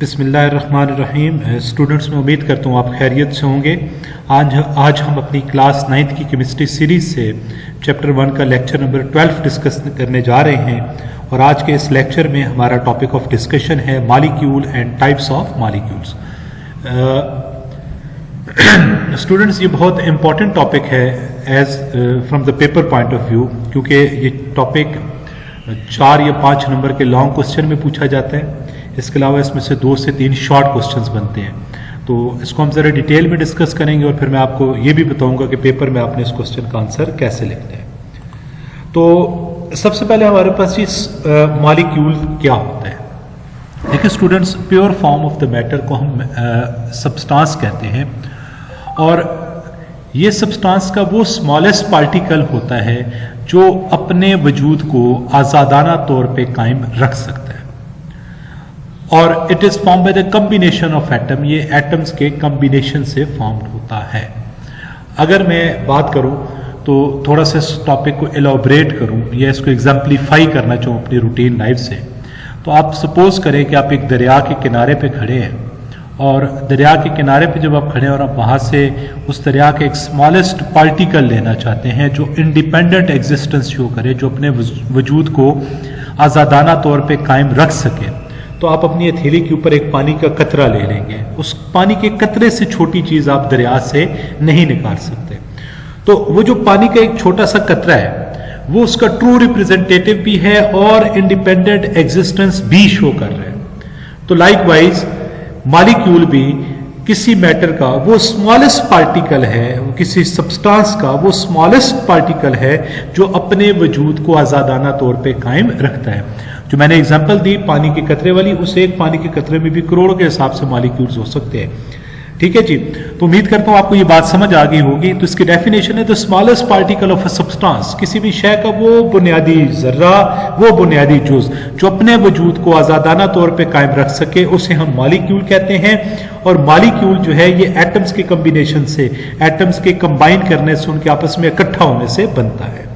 बिस्मिल्लाहिर्रहमानिर्रहीम। स्टूडेंट्स, मैं उम्मीद करता हूँ आप खैरियत से होंगे। आज हम अपनी क्लास 9th की केमिस्ट्री सीरीज से चैप्टर 1 का लेक्चर नंबर 12 डिस्कस करने जा रहे हैं और आज के इस लेक्चर में हमारा टॉपिक ऑफ डिस्कशन है molecule and types of molecules. Students, ये बहुत इंपॉर्टेंट टॉपिक है as from the paper point of view, क्योंकि ये टॉपिक 4 या 5 नंबर के लॉन्ग क्वेश्चन में पूछा जाता है। इसके अलावा इसमें से 2 से 3 शॉर्ट क्वेश्चंस बनते हैं। तो इसको हम ज़रा डिटेल में डिस्कस करेंगे और फिर मैं आपको ये भी बताऊंगा कि पेपर में आपने इस क्वेश्चन का आंसर कैसे लिखना है। तो सबसे पहले हमारे पास ये मॉलिक्यूल क्या होता है। देखिए students, pure form of the matter को हम सब्सटेंस कहते हैं और ये सब्सटेंस का वो स्मॉलेस्ट पार्टिकल होता है जो अपने वजूद को आज़ादाना तौर पे कायम रख सकता है और it is form by the combination of atom. ये एटम्स के कम्बिनेशन से फॉर्म्ड होता है। अगर मैं बात करूं तो थोड़ा सा इस टॉपिक को एलॉबरेट करूं या इसको एग्जाम्पलीफाई करना चाहूँ अपनी रूटीन लाइफ से, तो आप सपोज करें कि आप एक दरिया के किनारे पे खड़े हैं और दरिया के किनारे पे जब आप खड़े हैं और आप वहाँ से उस दरिया के एक स्मॉलेस्ट पार्टिकल लेना चाहते हैं जो इंडिपेंडेंट एग्जिस्टेंस शो करे, जो अपने वजूद को आज़ादाना तौर पे कायम रख सके, तो आप अपनी हथेली के ऊपर एक पानी का कतरा ले लेंगे। उस पानी के कतरे से छोटी चीज आप दरिया से नहीं निकाल सकते। तो वो जो पानी का एक छोटा सा कतरा है वो उसका ट्रू रिप्रेजेंटेटिव भी है और इंडिपेंडेंट एग्जिस्टेंस भी शो कर रहा है। तो लाइकवाइज मॉलिक्यूल भी किसी मैटर का वो स्मॉलेस्ट पार्टिकल है, वो किसी सब्सटेंस का वो स्मॉलेस्ट पार्टिकल है जो अपने वजूद को आज़ादाना तौर पे कायम रखता है। जो मैंने एग्जांपल दी पानी के कतरे वाली, उस एक पानी के कतरे में भी करोड़ों के हिसाब से मॉलिक्यूल्स हो सकते हैं। ठीक है जी, तो उम्मीद करता हूं आपको ये बात समझ आ गई होगी। तो इसकी डेफिनेशन है the smallest particle of a substance, किसी भी शय का वो बुनियादी जर्रा, वो बुनियादी जुज जो अपने वजूद को आज़ादाना तौर पे कायम रख सके, उसे हम मॉलिक्यूल कहते हैं। और मॉलिक्यूल जो है ये एटम्स के कम्बिनेशन से, एटम्स के कंबाइन करने से, उनके आपस में इकट्ठा होने से बनता है।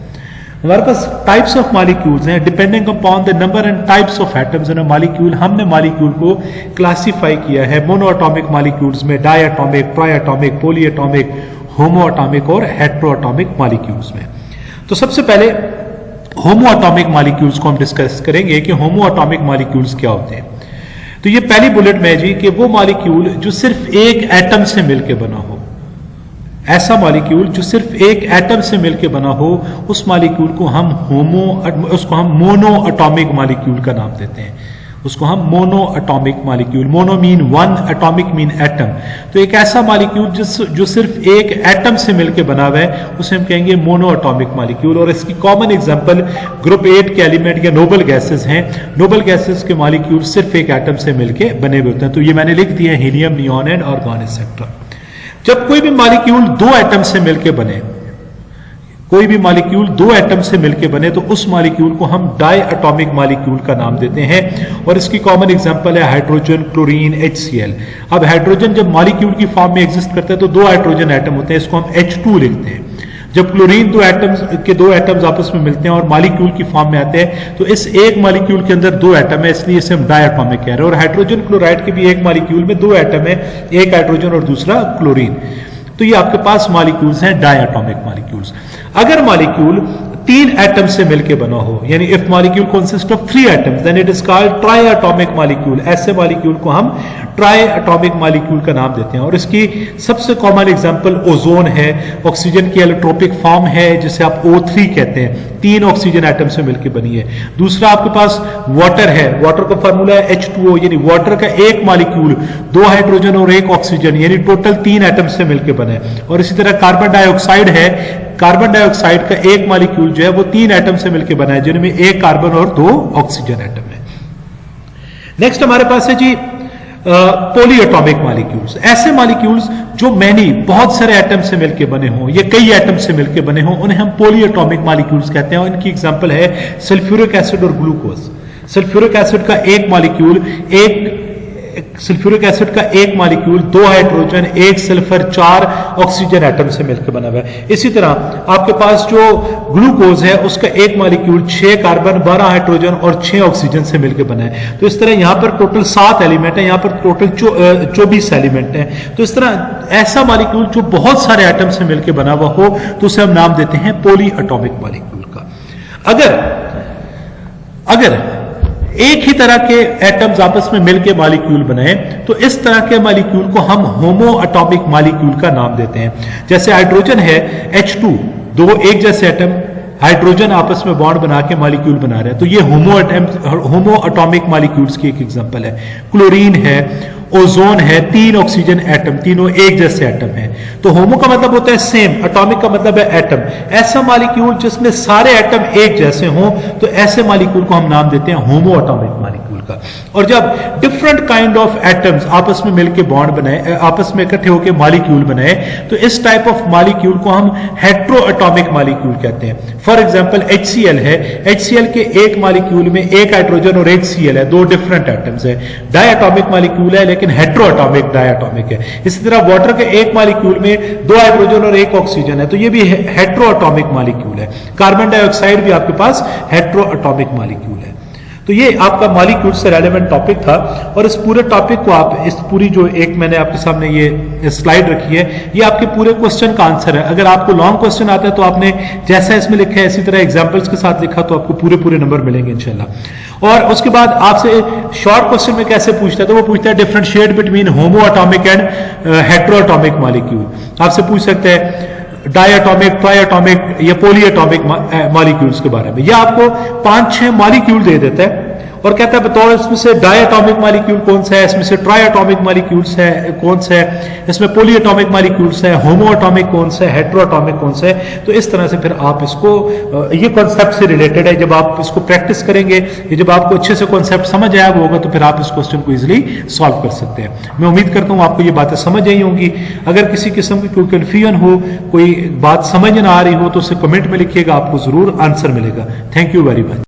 हमारे पास टाइप्स ऑफ मॉलिक्यूल्स हैं depending upon the number and types of atoms in a molecule. हमने मॉलिक्यूल को क्लासिफाई किया है मोनोएटॉमिक मॉलिक्यूल्स में, डायएटॉमिक, ट्राइएटॉमिक, पॉलीएटॉमिक, होमोएटॉमिक और हेटेरोएटॉमिक मॉलिक्यूल्स में। तो सबसे पहले होमोएटॉमिक मॉलिक्यूल्स को हम डिस्कस करेंगे कि होमोएटॉमिक मॉलिक्यूल्स क्या होते हैं। तो ये पहली बुलेट में है जी कि वो मॉलिक्यूल जो सिर्फ एक एटम से मिलकर बना हो, ऐसा मॉलिक्यूल जो सिर्फ एक एटम से मिलकर बना हो, उस मॉलिक्यूल को हम मोनो एटॉमिक मॉलिक्यूल का नाम देते हैं। उसको हम mono atomic molecule, mono mean one, atomic mean atom. तो एक ऐसा मॉलिक्यूल जो सिर्फ एक एटम से मिलकर बना हुआ है उसे हम कहेंगे मोनो एटॉमिक मॉलिक्यूल। और इसकी कॉमन एग्जांपल ग्रुप 8 के एलिमेंट या नोबल गैसेस हैं। नोबल गैसेस के मॉलिक्यूल सिर्फ एक एटम से मिलकर बने हुए होते हैं। तो ये मैंने लिख दिया helium, neon and argon etcetera. जब कोई भी मॉलिक्यूल 2 एटम से मिलकर बने, कोई भी मॉलिक्यूल 2 एटम से मिलकर बने, तो उस मॉलिक्यूल को हम डाई एटॉमिक मॉलिक्यूल का नाम देते हैं। और इसकी कॉमन एग्जांपल है हाइड्रोजन, क्लोरीन, HCl। अब हाइड्रोजन जब मॉलिक्यूल की फॉर्म में एग्जिस्ट करता है तो 2 हाइड्रोजन एटम होते हैं, इसको हम H2 लिखते हैं। जब क्लोरीन 2 एटम्स आपस में मिलते हैं और मॉलिक्यूल की फॉर्म में आते हैं तो इस एक मॉलिक्यूल के अंदर 2 एटम है, इसलिए इसे हम डायएटॉमिक कह रहे हैं। और हाइड्रोजन क्लोराइड के भी एक मॉलिक्यूल में 2 एटम है, एक हाइड्रोजन और दूसरा क्लोरीन। तो ये आपके पास मॉलिक्यूल्स हैं डायएटॉमिक मॉलिक्यूल्स। अगर मॉलिक्यूल 3 एटम से मिलकर बना हो, यानी if molecule consist of 3 atoms then it is called triatomic molecule. ऐसे मॉलिक्यूल को हम ट्राइएटॉमिक मॉलिक्यूल का नाम देते हैं। और इसकी सबसे कॉमन एग्जांपल ओजोन है। ऑक्सीजन की एलोट्रोपिक फॉर्म है जिसे आप O3 कहते हैं, 3 ऑक्सीजन एटम से मिलकर बनी है। दूसरा आपके पास वाटर है, वाटर का फार्मूला है H2O, यानी वाटर का एक मॉलिक्यूल 2 हाइड्रोजन और 1 ऑक्सीजन, यानी टोटल 3 एटम से मिलकर बने। और इसी तरह कार्बन डाइऑक्साइड है, कार्बन डाइऑक्साइड का एक मॉलिक्यूल जो है वो 3 एटम से मिलकर बना है, जिनमें 1 कार्बन और 2 ऑक्सीजन एटम है। नेक्स्ट हमारे पास है जी पॉलीएटॉमिक मॉलिक्यूल्स। ऐसे मॉलिक्यूल्स जो बहुत सारे एटम से मिलकर बने हों, ये कई एटम से मिलकर बने हों, उन्हें हम पॉलीएटॉमिक मॉलिक्यूल्स कहते हैं। और इनकी एग्जांपल है सल्फ्यूरिक एसिड और ग्लूकोज। सल्फ्यूरिक एसिड का एक मॉलिक्यूल सल्फ्यूरिक एसिड का एक molecule 2 hydrogen 1 sulphur 4 oxygen atom से मिलकर बना हुआ है। इसी तरह आपके पास जो ग्लूकोज है उसका एक मॉलिक्यूल 6 कार्बन 12 हाइड्रोजन और 6 ऑक्सीजन से मिलकर बना है। तो इस तरह यहां पर टोटल 7 एलिमेंट है, यहां पर टोटल 24 एलिमेंट है। तो इस तरह ऐसा मॉलिक्यूल जो बहुत सारे एटम से मिलकर बना हुआ हो तो उसे हम नाम देते हैं पॉली एटॉमिक मॉलिक्यूल का। अगर एक ही तरह के एटम्स आपस में मिलकर मॉलिक्यूल बनाए तो इस तरह के मॉलिक्यूल को हम होमो एटॉमिक मॉलिक्यूल का नाम देते हैं। जैसे हाइड्रोजन है H2, दो एक जैसे एटम हाइड्रोजन आपस में बॉन्ड बना के मॉलिक्यूल बना रहे हैं, तो ये होमो एटॉमिक मॉलिक्यूल्स की एक एग्जांपल है। क्लोरीन है, ओजोन है, 3 ऑक्सीजन एटम, तीनों एक जैसे एटम है। तो होमो का मतलब होता है सेम, एटॉमिक का मतलब है एटम। ऐसा मॉलिक्यूल जिसमें सारे एटम एक जैसे हों तो ऐसे मॉलिक्यूल को हम नाम देते हैं होमो एटॉमिक मॉलिक्यूल का। और जब डिफरेंट काइंड ऑफ एटम्स आपस में मिलकर बॉन्ड बनाए, आपस में इकट्ठे होकर मॉलिक्यूल बनाए, तो इस टाइप ऑफ मॉलिक्यूल को हम हेट्रो एटॉमिक मॉलिक्यूल कहते हैं। फॉर एग्जांपल HCl है, HCl के एक मॉलिक्यूल में एक हाइड्रोजन और एक Cl है, दो डिफरेंट एटम्स है। डायटॉमिक मॉलिक्यूल है लेकिन हेट्रोएटॉमिक डायटॉमिक है। इसी तरह वाटर के एक मॉलिक्यूल में 2 हाइड्रोजन और 1 ऑक्सीजन है, तो ये भी हेट्रोएटॉमिक मॉलिक्यूल है। कार्बन डाइऑक्साइड भी आपके पास हेट्रोएटॉमिक मॉलिक्यूल है। तो ये आपका मॉलिक्यूल से रेलेवेंट टॉपिक था और इस पूरे टॉपिक को आप इस पूरी जो एक मैंने आपके सामने ये स्लाइड रखी है ये आपके पूरे क्वेश्चन का आंसर है। अगर आपको लॉन्ग क्वेश्चन आता है तो आपने जैसा इसमें लिखा है इसी तरह एग्जांपल्स के साथ लिखा तो आपको पूरे नंबर मिलेंगे इंशाल्लाह। और उसके बाद आपसे शॉर्ट क्वेश्चन में कैसे पूछता है, तो वो पूछता है differentiate between homo atomic and hetero atomic molecule. आपसे पूछ सकते हैं डायटॉमिक, ट्राइएटॉमिक या पॉलीएटॉमिक मॉलिक्यूल्स के बारे में। यह आपको 5-6 मॉलिक्यूल दे देता है और कहता है बताओ इसमें से डायटॉमिक मॉलिक्यूल कौन सा है, इसमें से ट्राइएटॉमिक मॉलिक्यूल्स है कौन सा है, इसमें पॉलीएटॉमिक मॉलिक्यूल्स है, होमोएटॉमिक कौन सा है, हेट्रोएटॉमिक कौन सा है। तो इस तरह से फिर आप इसको, ये कॉन्सेप्ट से रिलेटेड है। जब आप इसको प्रैक्टिस करेंगे, जब आपको अच्छे से कॉन्सेप्ट समझ आया होगा तो फिर आप इस क्वेश्चन को इजिली सॉल्व कर सकते हैं। मैं उम्मीद करता हूं आपको ये बातें समझ आई होंगी। अगर किसी किस्म की कोई कंफ्यूजन हो, कोई बात समझ ना आ रही हो तो उसे कमेंट में लिखिएगा, आपको जरूर आंसर मिलेगा। Thank you very much.